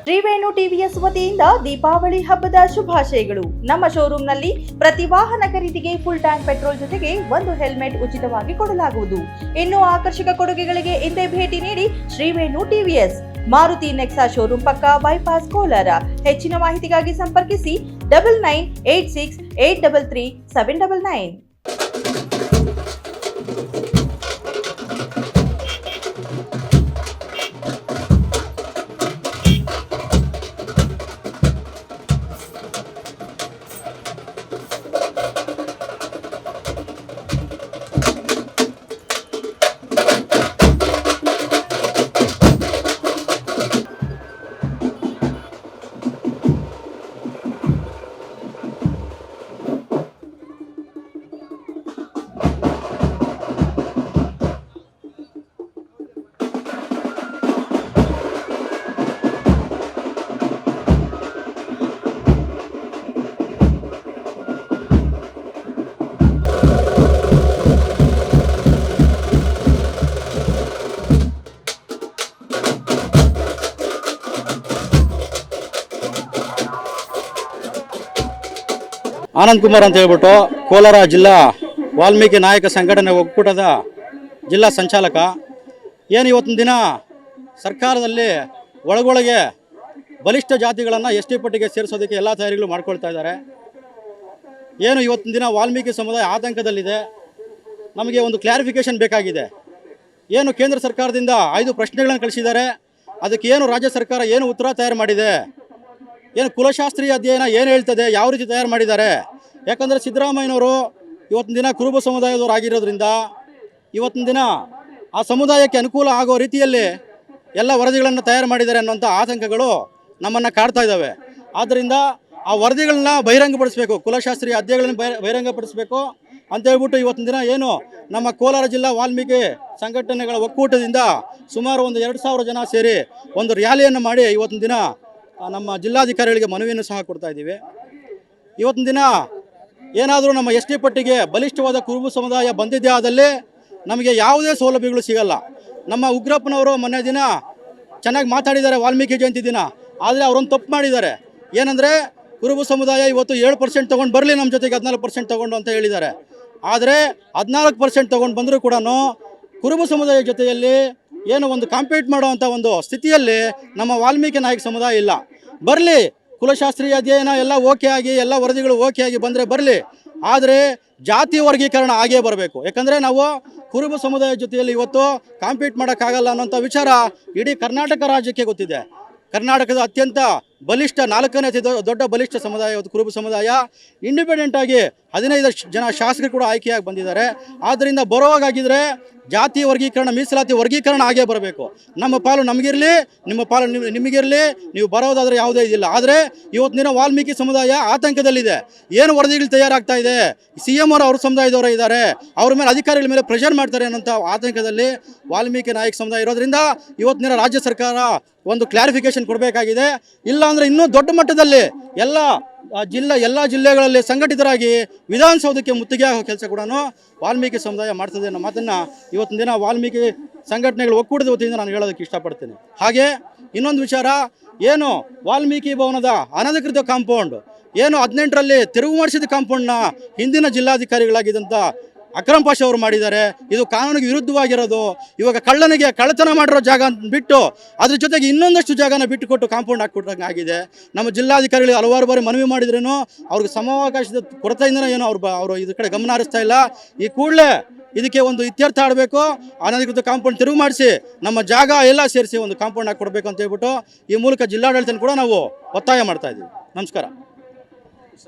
ಶ್ರೀವೇಣು ಟಿವಿಎಸ್ ವತಿಯಿಂದ ದೀಪಾವಳಿ ಹಬ್ಬದ ಶುಭಾಶಯಗಳು. ನಮ್ಮ ಶೋರೂಮ್ನಲ್ಲಿ ಪ್ರತಿ ವಾಹನ ಖರೀದಿಗೆ ಫುಲ್ ಟ್ಯಾಂಕ್ ಪೆಟ್ರೋಲ್ ಜೊತೆಗೆ ಒಂದು ಹೆಲ್ಮೆಟ್ ಉಚಿತವಾಗಿ ಕೊಡಲಾಗುವುದು. ಇನ್ನು ಆಕರ್ಷಕ ಕೊಡುಗೆಗಳಿಗೆ ಹಿಂದೆ ಭೇಟಿ ನೀಡಿ ಶ್ರೀವೇಣು ಟಿವಿಎಸ್, ಮಾರುತಿ ನೆಕ್ಸಾ ಶೋರೂಮ್ ಪಕ್ಕ, ಬೈಪಾಸ್, ಕೋಲಾರ. ಹೆಚ್ಚಿನ ಮಾಹಿತಿಗಾಗಿ ಸಂಪರ್ಕಿಸಿ 9986833799. ಆನಂದ್ ಕುಮಾರ್ ಅಂತ ಹೇಳ್ಬಿಟ್ಟು ಕೋಲಾರ ಜಿಲ್ಲಾ ವಾಲ್ಮೀಕಿ ನಾಯಕ ಸಂಘಟನೆ ಒಕ್ಕೂಟದ ಜಿಲ್ಲಾ ಸಂಚಾಲಕ. ಏನು ಇವತ್ತಿನ ದಿನ ಸರ್ಕಾರದಲ್ಲಿ ಒಳಗೊಳಗೆ ಬಲಿಷ್ಠ ಜಾತಿಗಳನ್ನು ಎಸ್.ಟಿ ಪಟ್ಟಿಗೆ ಸೇರಿಸೋದಕ್ಕೆ ಎಲ್ಲ ತಯಾರಿಗಳು ಮಾಡ್ಕೊಳ್ತಾ ಇದ್ದಾರೆ. ಏನು ಇವತ್ತಿನ ದಿನ ವಾಲ್ಮೀಕಿ ಸಮುದಾಯ ಆತಂಕದಲ್ಲಿದೆ. ನಮಗೆ ಒಂದು ಕ್ಲಾರಿಫಿಕೇಷನ್ ಬೇಕಾಗಿದೆ. ಏನು ಕೇಂದ್ರ ಸರ್ಕಾರದಿಂದ 5 ಪ್ರಶ್ನೆಗಳನ್ನು ಕಳಿಸಿದ್ದಾರೆ. ಅದಕ್ಕೆ ಏನು ರಾಜ್ಯ ಸರ್ಕಾರ ಏನು ಉತ್ತರ ತಯಾರು ಮಾಡಿದೆ, ಏನು ಕುಲಶಾಸ್ತ್ರೀಯ ಅಧ್ಯಯನ ಏನು ಹೇಳ್ತದೆ, ಯಾವ ರೀತಿ ತಯಾರು ಮಾಡಿದ್ದಾರೆ. ಯಾಕಂದರೆ ಸಿದ್ದರಾಮಯ್ಯನವರು ಇವತ್ತಿನ ದಿನ ಕುರುಬ ಸಮುದಾಯದವರು ಆಗಿರೋದ್ರಿಂದ ಇವತ್ತಿನ ದಿನ ಆ ಸಮುದಾಯಕ್ಕೆ ಅನುಕೂಲ ಆಗೋ ರೀತಿಯಲ್ಲಿ ಎಲ್ಲ ವರದಿಗಳನ್ನು ತಯಾರು ಮಾಡಿದ್ದಾರೆ ಅನ್ನೋಂಥ ಆತಂಕಗಳು ನಮ್ಮನ್ನು ಕಾಡ್ತಾ ಇದ್ದಾವೆ. ಆದ್ದರಿಂದ ಆ ವರದಿಗಳನ್ನ ಬಹಿರಂಗಪಡಿಸಬೇಕು, ಕುಲಶಾಸ್ತ್ರೀಯ ಅಧ್ಯಯನಗಳನ್ನು ಬಹಿರಂಗಪಡಿಸಬೇಕು ಅಂತ ಹೇಳ್ಬಿಟ್ಟು ಇವತ್ತಿನ ದಿನ ಏನು ನಮ್ಮ ಕೋಲಾರ ಜಿಲ್ಲಾ ವಾಲ್ಮೀಕಿ ಸಂಘಟನೆಗಳ ಒಕ್ಕೂಟದಿಂದ ಸುಮಾರು ಒಂದು 2,000 ಜನ ಸೇರಿ ಒಂದು ರ್ಯಾಲಿಯನ್ನು ಮಾಡಿ ಇವತ್ತಿನ ದಿನ ನಮ್ಮ ಜಿಲ್ಲಾಧಿಕಾರಿಗಳಿಗೆ ಮನವಿಯನ್ನು ಸಹ ಕೊಡ್ತಾ ಇದ್ದೀವಿ. ಇವತ್ತಿನ ದಿನ ಏನಾದರೂ ನಮ್ಮ ಎಸ್.ಟಿ ಪಟ್ಟಿಗೆ ಬಲಿಷ್ಠವಾದ ಕುರುಬ ಸಮುದಾಯ ಬಂದಿದ್ದೇ ಆದಲ್ಲಿ ನಮಗೆ ಯಾವುದೇ ಸೌಲಭ್ಯಗಳು ಸಿಗಲ್ಲ. ನಮ್ಮ ಉಗ್ರಪ್ಪನವರು ಮೊನ್ನೆ ದಿನ ಚೆನ್ನಾಗಿ ಮಾತಾಡಿದ್ದಾರೆ ವಾಲ್ಮೀಕಿ ಜಯಂತಿ ದಿನ. ಆದರೆ ಅವರೊಂದು ತಪ್ಪು ಮಾಡಿದ್ದಾರೆ. ಏನಂದರೆ ಕುರುಬ ಸಮುದಾಯ ಇವತ್ತು 7% ತೊಗೊಂಡು ಬರಲಿ, ನಮ್ಮ ಜೊತೆಗೆ 14% ತೊಗೊಂಡು ಅಂತ ಹೇಳಿದ್ದಾರೆ. ಆದರೆ 14% ತೊಗೊಂಡು ಬಂದರೂ ಕೂಡ ಕುರುಬ ಸಮುದಾಯ ಜೊತೆಯಲ್ಲಿ ಏನು ಒಂದು ಕಾಂಪೀಟ್ ಮಾಡುವಂಥ ಒಂದು ಸ್ಥಿತಿಯಲ್ಲಿ ನಮ್ಮ ವಾಲ್ಮೀಕಿ ನಾಯಕ ಸಮುದಾಯ ಇಲ್ಲ. ಬರಲಿ, ಕುಲಶಾಸ್ತ್ರೀಯ ಅಧ್ಯಯನ ಎಲ್ಲ ಓಕೆ ಆಗಿ ಎಲ್ಲ ವರದಿಗಳು ಓಕೆ ಆಗಿ ಬಂದರೆ ಬರಲಿ, ಆದರೆ ಜಾತಿ ವರ್ಗೀಕರಣ ಆಗೇ ಬರಬೇಕು. ಯಾಕಂದರೆ ನಾವು ಕುರುಬ ಸಮುದಾಯ ಜೊತೆಯಲ್ಲಿ ಇವತ್ತು ಕಾಂಪೀಟ್ ಮಾಡೋಕ್ಕಾಗಲ್ಲ ಅನ್ನೋಂಥ ವಿಚಾರ ಇಡೀ ಕರ್ನಾಟಕ ರಾಜ್ಯಕ್ಕೆ ಗೊತ್ತಿದೆ. ಕರ್ನಾಟಕದ ಅತ್ಯಂತ ಬಲಿಷ್ಠ 4ನೇ ಅತಿ ದೊಡ್ಡ ಬಲಿಷ್ಠ ಸಮುದಾಯ ಇವತ್ತು ಕುರುಬ ಸಮುದಾಯ. ಇಂಡಿಪೆಂಡೆಂಟಾಗಿ 15 ಜನ ಶಾಸಕರು ಕೂಡ ಆಯ್ಕೆಯಾಗಿ ಬಂದಿದ್ದಾರೆ. ಆದ್ದರಿಂದ ಬರೋವಾಗಿದ್ದರೆ ಜಾತಿ ವರ್ಗೀಕರಣ, ಮೀಸಲಾತಿ ವರ್ಗೀಕರಣ ಆಗೇ ಬರಬೇಕು. ನಮ್ಮ ಪಾಲು ನಮಗಿರಲಿ, ನಿಮ್ಮ ಪಾಲು ನಿಮಗಿರಲಿ, ನೀವು ಬರೋದಾದರೆ ಯಾವುದೇ ಇದಿಲ್ಲ. ಆದರೆ ಇವತ್ತಿನ ವಾಲ್ಮೀಕಿ ಸಮುದಾಯ ಆತಂಕದಲ್ಲಿದೆ. ಏನು ವರದಿಗಳು ತಯಾರಾಗ್ತಾ ಇದೆ, CM ಅವರು ಅವ್ರ ಸಮುದಾಯದವರೇ ಇದ್ದಾರೆ, ಅವ್ರ ಮೇಲೆ ಅಧಿಕಾರಿಗಳ ಮೇಲೆ ಪ್ರೆಷರ್ ಮಾಡ್ತಾರೆ ಅನ್ನೋಂಥ ಆತಂಕದಲ್ಲಿ ವಾಲ್ಮೀಕಿ ನಾಯಕ ಸಮುದಾಯ ಇರೋದ್ರಿಂದ ಇವತ್ತಿನ ರಾಜ್ಯ ಸರ್ಕಾರ ಒಂದು ಕ್ಲಾರಿಫಿಕೇಷನ್ ಕೊಡಬೇಕಾಗಿದೆ. ಇಲ್ಲಾಂದರೆ ಇನ್ನೂ ದೊಡ್ಡ ಮಟ್ಟದಲ್ಲಿ ಎಲ್ಲ ಜಿಲ್ಲೆಗಳಲ್ಲಿ ಸಂಘಟಿತರಾಗಿ ವಿಧಾನಸೌಧಕ್ಕೆ ಮುತ್ತಿಗೆ ಆಗೋ ಕೆಲಸ ಕೂಡ ವಾಲ್ಮೀಕಿ ಸಮುದಾಯ ಮಾಡ್ತದೆ ಅನ್ನೋ ಮಾತನ್ನು ಇವತ್ತಿನ ದಿನ ವಾಲ್ಮೀಕಿ ಸಂಘಟನೆಗಳು ಒಕ್ಕೂಟದ ವತಿಯಿಂದ ನಾನು ಹೇಳೋದಕ್ಕೆ ಇಷ್ಟಪಡ್ತೀನಿ. ಹಾಗೆ ಇನ್ನೊಂದು ವಿಚಾರ, ಏನು ವಾಲ್ಮೀಕಿ ಭವನದ ಅನಧಿಕೃತ ಕಾಂಪೌಂಡ್ ಏನು 18ರಲ್ಲಿ ತೆರವು ಮಾಡಿಸಿದ ಕಾಂಪೌಂಡ್ನ ಹಿಂದಿನ ಜಿಲ್ಲಾಧಿಕಾರಿಗಳಾಗಿದ್ದಂಥ ಅಕ್ರಮ್ ಪಾಷ ಅವರು ಮಾಡಿದ್ದಾರೆ. ಇದು ಕಾನೂನಿಗೆ ವಿರುದ್ಧವಾಗಿರೋದು. ಇವಾಗ ಕಳ್ಳನಿಗೆ ಕಳ್ಳತನ ಮಾಡಿರೋ ಜಾಗ ಬಿಟ್ಟು ಅದ್ರ ಜೊತೆಗೆ ಇನ್ನೊಂದಷ್ಟು ಜಾಗನ ಬಿಟ್ಟುಕೊಟ್ಟು ಕಾಂಪೌಂಡ್ ಹಾಕಿಕೊಟ್ಟಂಗೆ ಆಗಿದೆ. ನಮ್ಮ ಜಿಲ್ಲಾಧಿಕಾರಿಗಳಿಗೆ ಹಲವಾರು ಬಾರಿ ಮನವಿ ಮಾಡಿದ್ರೂ ಅವ್ರಿಗೆ ಸಮಾವಕಾಶದ ಕೊರತೆಯಿಂದನೇ ಏನೋ ಅವರು ಇದ್ರ ಕಡೆ ಗಮನ ಹರಿಸ್ತಾ ಇಲ್ಲ. ಈ ಕೂಡಲೇ ಇದಕ್ಕೆ ಒಂದು ಇತ್ಯರ್ಥ ಆಡಬೇಕು. ಅನಧಿಕೃತ ಕಾಂಪೌಂಡ್ ತೆರವು ಮಾಡಿಸಿ ನಮ್ಮ ಜಾಗ ಎಲ್ಲ ಸೇರಿಸಿ ಒಂದು ಕಾಂಪೌಂಡ್ ಹಾಕಿ ಕೊಡಬೇಕು ಅಂತ ಹೇಳ್ಬಿಟ್ಟು ಈ ಮೂಲಕ ಜಿಲ್ಲಾಡಳಿತ ಕೂಡ ನಾವು ಒತ್ತಾಯ ಮಾಡ್ತಾ ಇದ್ದೀವಿ. ನಮಸ್ಕಾರ.